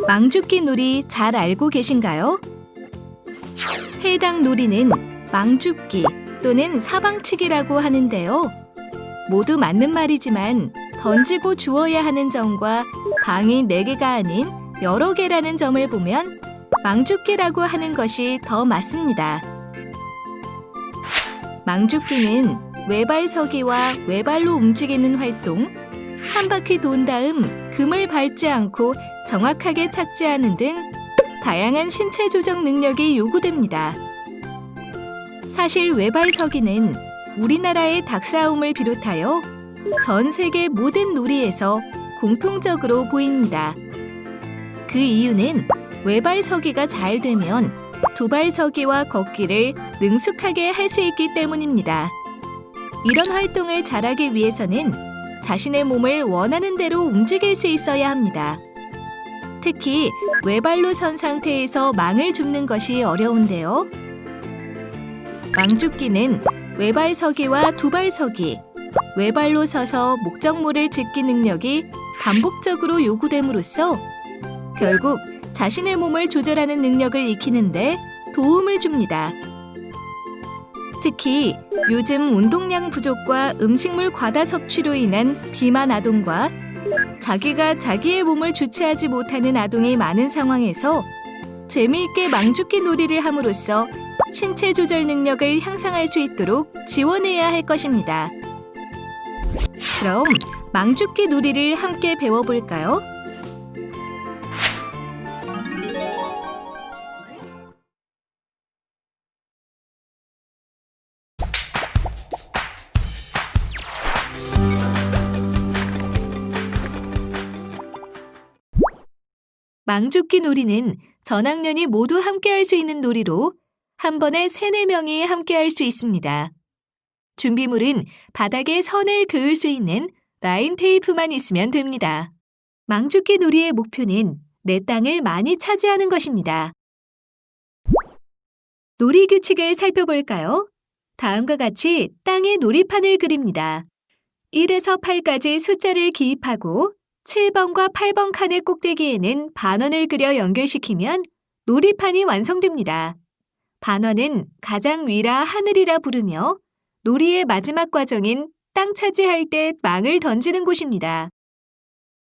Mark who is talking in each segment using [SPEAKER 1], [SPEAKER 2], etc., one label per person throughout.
[SPEAKER 1] 망죽기 놀이 잘 알고 계신가요? 해당 놀이는 망죽기 또는 사방치기라고 하는데요. 모두 맞는 말이지만 던지고 주워야 하는 점과 방이 4개가 아닌 여러 개라는 점을 보면 망죽기라고 하는 것이 더 맞습니다. 망죽기는 외발서기와 외발로 움직이는 활동, 한 바퀴 돈 다음 금을 밟지 않고 정확하게 착지하는 등 다양한 신체 조정 능력이 요구됩니다. 사실 외발서기는 우리나라의 닭싸움을 비롯하여 전 세계 모든 놀이에서 공통적으로 보입니다. 그 이유는 외발서기가 잘 되면 두발서기와 걷기를 능숙하게 할 수 있기 때문입니다. 이런 활동을 잘하기 위해서는 자신의 몸을 원하는 대로 움직일 수 있어야 합니다. 특히 외발로 선 상태에서 망을 줍는 것이 어려운데요. 망줍기는 외발서기와 두발서기, 외발로 서서 목적물을 짚기 능력이 반복적으로 요구됨으로써 결국 자신의 몸을 조절하는 능력을 익히는데 도움을 줍니다. 특히 요즘 운동량 부족과 음식물 과다 섭취로 인한 비만 아동과 자기가 자기의 몸을 주체하지 못하는 아동이 많은 상황에서 재미있게 망죽기 놀이를 함으로써 신체 조절 능력을 향상할 수 있도록 지원해야 할 것입니다. 그럼 망죽기 놀이를 함께 배워볼까요? 망죽기 놀이는 전 학년이 모두 함께할 수 있는 놀이로 한 번에 3, 4명이 함께할 수 있습니다. 준비물은 바닥에 선을 그을 수 있는 라인 테이프만 있으면 됩니다. 망죽기 놀이의 목표는 내 땅을 많이 차지하는 것입니다. 놀이 규칙을 살펴볼까요? 다음과 같이 땅에 놀이판을 그립니다. 1에서 8까지 숫자를 기입하고 7번과 8번 칸의 꼭대기에는 반원을 그려 연결시키면 놀이판이 완성됩니다. 반원은 가장 위라 하늘이라 부르며 놀이의 마지막 과정인 땅 차지할 때 망을 던지는 곳입니다.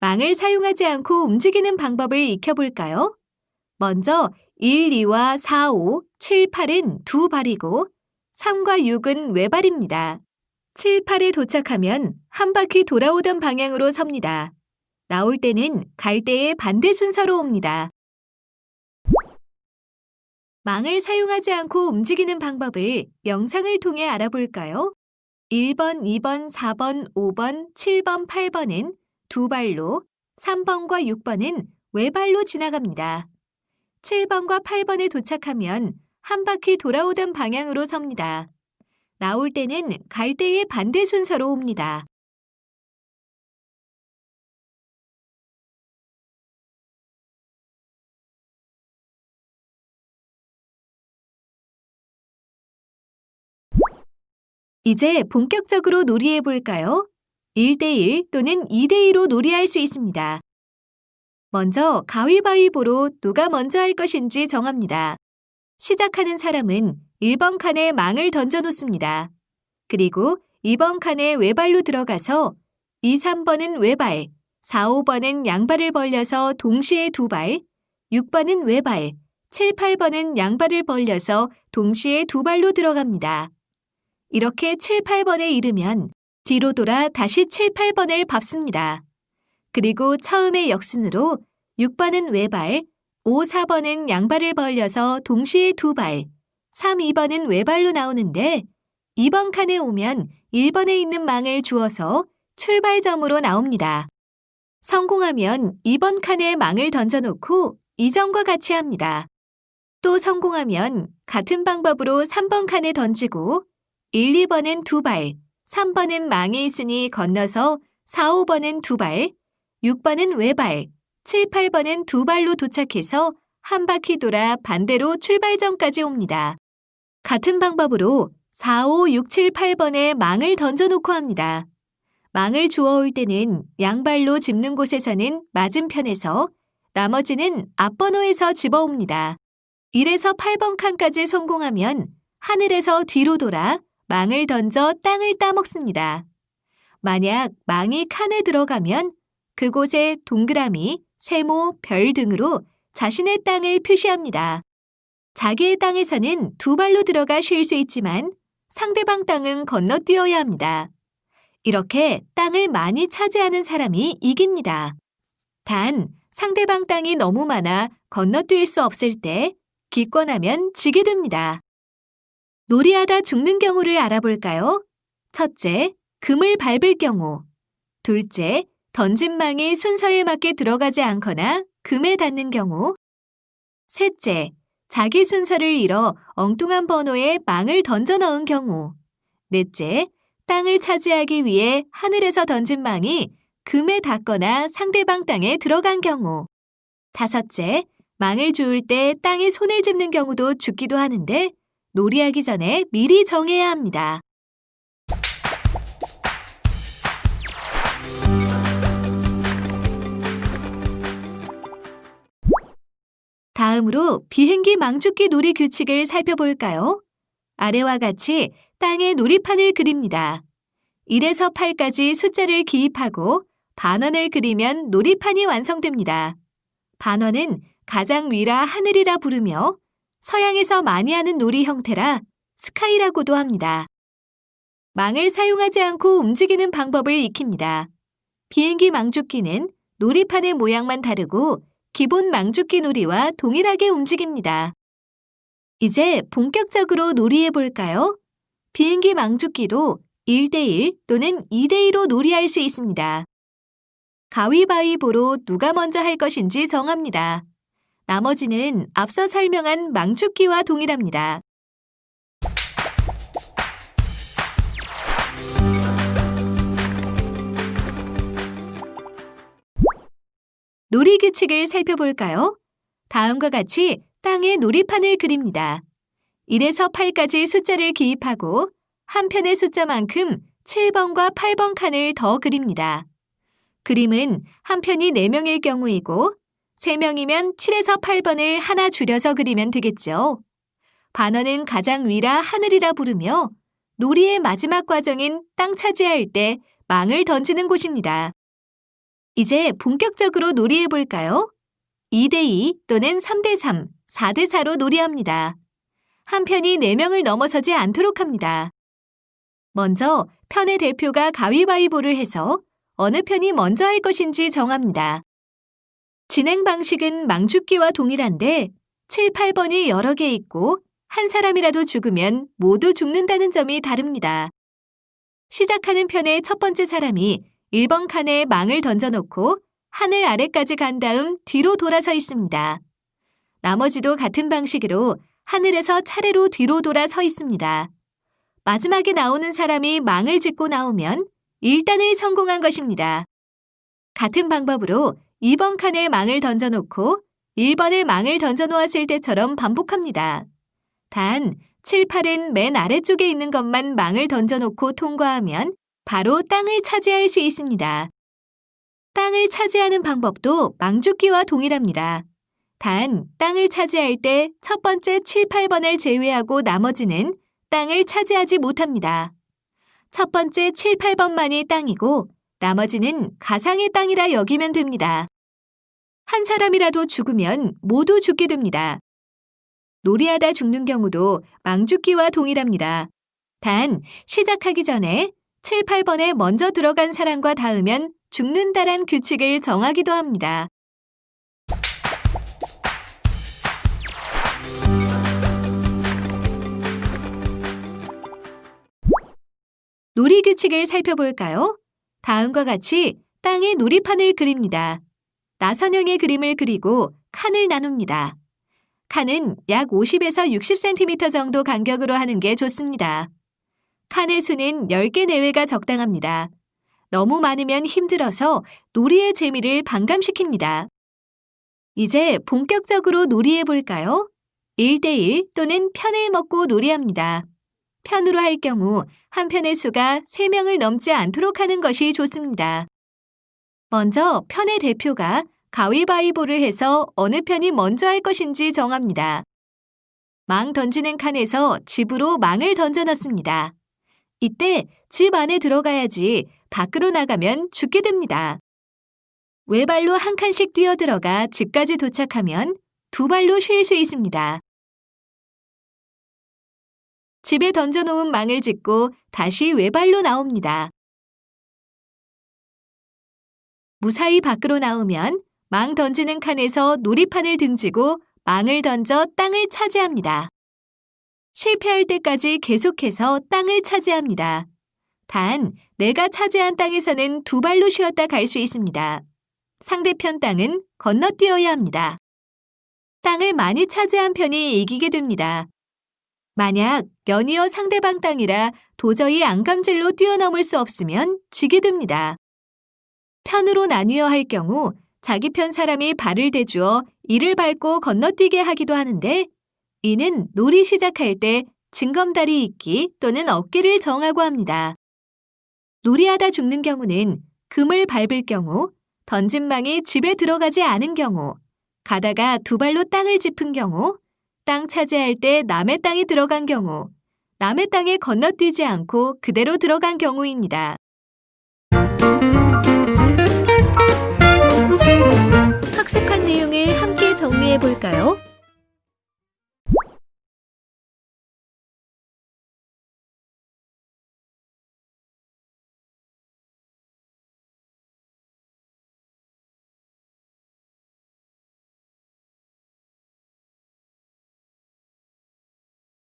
[SPEAKER 1] 망을 사용하지 않고 움직이는 방법을 익혀볼까요? 먼저 1, 2와 4, 5, 7, 8은 두 발이고 3과 6은 외발입니다. 7, 8에 도착하면 한 바퀴 돌아오던 방향으로 섭니다. 나올 때는 갈 때의 반대 순서로 옵니다. 망을 사용하지 않고 움직이는 방법을 영상을 통해 알아볼까요? 1번, 2번, 4번, 5번, 7번, 8번은 두 발로, 3번과 6번은 외발로 지나갑니다. 7번과 8번에 도착하면 한 바퀴 돌아오던 방향으로 섭니다. 나올 때는 갈 때의 반대 순서로 옵니다. 이제 본격적으로 놀이해 볼까요? 1대1 또는 2대2로 놀이할 수 있습니다. 먼저 가위바위보로 누가 먼저 할 것인지 정합니다. 시작하는 사람은 1번 칸에 망을 던져 놓습니다. 그리고 2번 칸에 외발로 들어가서 2, 3번은 외발, 4, 5번은 양발을 벌려서 동시에 두 발, 6번은 외발, 7, 8번은 양발을 벌려서 동시에 두 발로 들어갑니다. 이렇게 7, 8번에 이르면 뒤로 돌아 다시 7, 8번을 밟습니다. 그리고 처음의 역순으로 6번은 외발, 5, 4번은 양발을 벌려서 동시에 두 발, 3, 2번은 외발로 나오는데 2번 칸에 오면 1번에 있는 망을 주어서 출발점으로 나옵니다. 성공하면 2번 칸에 망을 던져놓고 이전과 같이 합니다. 또 성공하면 같은 방법으로 3번 칸에 던지고 1, 2번은 두 발, 3번은 망이 있으니 건너서 4, 5번은 두 발, 6번은 외발, 7, 8번은 두 발로 도착해서 한 바퀴 돌아 반대로 출발점까지 옵니다. 같은 방법으로 4, 5, 6, 7, 8번에 망을 던져놓고 합니다. 망을 주워올 때는 양발로 짚는 곳에서는 맞은편에서 나머지는 앞번호에서 집어옵니다. 1에서 8번 칸까지 성공하면 하늘에서 뒤로 돌아 망을 던져 땅을 따먹습니다. 만약 망이 칸에 들어가면 그곳에 동그라미, 세모, 별 등으로 자신의 땅을 표시합니다. 자기의 땅에서는 두 발로 들어가 쉴 수 있지만 상대방 땅은 건너뛰어야 합니다. 이렇게 땅을 많이 차지하는 사람이 이깁니다. 단, 상대방 땅이 너무 많아 건너뛸 수 없을 때 기권하면 지게 됩니다. 놀이하다 죽는 경우를 알아볼까요? 첫째, 금을 밟을 경우. 둘째, 던진 망이 순서에 맞게 들어가지 않거나 금에 닿는 경우. 셋째, 자기 순서를 잃어 엉뚱한 번호에 망을 던져 넣은 경우. 넷째, 땅을 차지하기 위해 하늘에서 던진 망이 금에 닿거나 상대방 땅에 들어간 경우. 다섯째, 망을 주울 때 땅에 손을 짚는 경우도 죽기도 하는데 놀이하기 전에 미리 정해야 합니다. 다음으로 비행기 망죽기 놀이 규칙을 살펴볼까요? 아래와 같이 땅에 놀이판을 그립니다. 1에서 8까지 숫자를 기입하고 반원을 그리면 놀이판이 완성됩니다. 반원은 가장 위라 하늘이라 부르며 서양에서 많이 하는 놀이 형태라 스카이라고도 합니다. 망을 사용하지 않고 움직이는 방법을 익힙니다. 비행기 망죽기는 놀이판의 모양만 다르고 기본 망죽기 놀이와 동일하게 움직입니다. 이제 본격적으로 놀이해 볼까요? 비행기 망죽기도 1대1 또는 2대2로 놀이할 수 있습니다. 가위바위보로 누가 먼저 할 것인지 정합니다. 나머지는 앞서 설명한 망죽기와 동일합니다. 놀이 규칙을 살펴볼까요? 다음과 같이 땅에 놀이판을 그립니다. 1에서 8까지 숫자를 기입하고 한 편의 숫자만큼 7번과 8번 칸을 더 그립니다. 그림은 한 편이 4명일 경우이고 3명이면 7에서 8번을 하나 줄여서 그리면 되겠죠. 반원은 가장 위라 하늘이라 부르며 놀이의 마지막 과정인 땅 차지할 때 망을 던지는 곳입니다. 이제 본격적으로 놀이해 볼까요? 2대2 또는 3대3, 4대4로 놀이합니다. 한 편이 4명을 넘어서지 않도록 합니다. 먼저 편의 대표가 가위바위보를 해서 어느 편이 먼저 할 것인지 정합니다. 진행 방식은 망죽기와 동일한데 7, 8번이 여러 개 있고 한 사람이라도 죽으면 모두 죽는다는 점이 다릅니다. 시작하는 편의 첫 번째 사람이 1번 칸에 망을 던져놓고 하늘 아래까지 간 다음 뒤로 돌아서 있습니다. 나머지도 같은 방식으로 하늘에서 차례로 뒤로 돌아 서 있습니다. 마지막에 나오는 사람이 망을 짚고 나오면 1단을 성공한 것입니다. 같은 방법으로 2번 칸에 망을 던져놓고 1번에 망을 던져놓았을 때처럼 반복합니다. 단 7, 8은 맨 아래쪽에 있는 것만 망을 던져놓고 통과하면 바로 땅을 차지할 수 있습니다. 땅을 차지하는 방법도 망죽기와 동일합니다. 단 땅을 차지할 때 첫 번째 7, 8번을 제외하고 나머지는 땅을 차지하지 못합니다. 첫 번째 7, 8번만이 땅이고 나머지는 가상의 땅이라 여기면 됩니다. 한 사람이라도 죽으면 모두 죽게 됩니다. 놀이하다 죽는 경우도 망죽기와 동일합니다. 단 시작하기 전에 7, 8번에 먼저 들어간 사람과 닿으면 죽는다란 규칙을 정하기도 합니다. 놀이 규칙을 살펴볼까요? 다음과 같이 땅에 놀이판을 그립니다. 나선형의 그림을 그리고 칸을 나눕니다. 칸은 약 50에서 60cm 정도 간격으로 하는 게 좋습니다. 칸의 수는 10개 내외가 적당합니다. 너무 많으면 힘들어서 놀이의 재미를 반감시킵니다. 이제 본격적으로 놀이해 볼까요? 1대1 또는 편을 먹고 놀이합니다. 편으로 할 경우 한 편의 수가 3명을 넘지 않도록 하는 것이 좋습니다. 먼저 편의 대표가 가위바위보를 해서 어느 편이 먼저 할 것인지 정합니다. 망 던지는 칸에서 집으로 망을 던져놨습니다. 이때 집 안에 들어가야지 밖으로 나가면 죽게 됩니다. 외발로 한 칸씩 뛰어들어가 집까지 도착하면 두 발로 쉴 수 있습니다. 집에 던져놓은 망을 짚고 다시 외발로 나옵니다. 무사히 밖으로 나오면 망 던지는 칸에서 놀이판을 등지고 망을 던져 땅을 차지합니다. 실패할 때까지 계속해서 땅을 차지합니다. 단, 내가 차지한 땅에서는 두 발로 쉬었다 갈 수 있습니다. 상대편 땅은 건너뛰어야 합니다. 땅을 많이 차지한 편이 이기게 됩니다. 만약 연이어 상대방 땅이라 도저히 안감질로 뛰어넘을 수 없으면 지게 됩니다. 편으로 나뉘어 할 경우 자기 편 사람이 발을 대주어 이를 밟고 건너뛰게 하기도 하는데 이는 놀이 시작할 때 징검다리 잇기 또는 어깨를 정하고 합니다. 놀이하다 죽는 경우는 금을 밟을 경우, 던진 망이 집에 들어가지 않은 경우, 가다가 두 발로 땅을 짚은 경우, 땅 차지할 때 남의 땅에 들어간 경우, 남의 땅에 건너뛰지 않고 그대로 들어간 경우입니다. 학습한 내용을 함께 정리해 볼까요?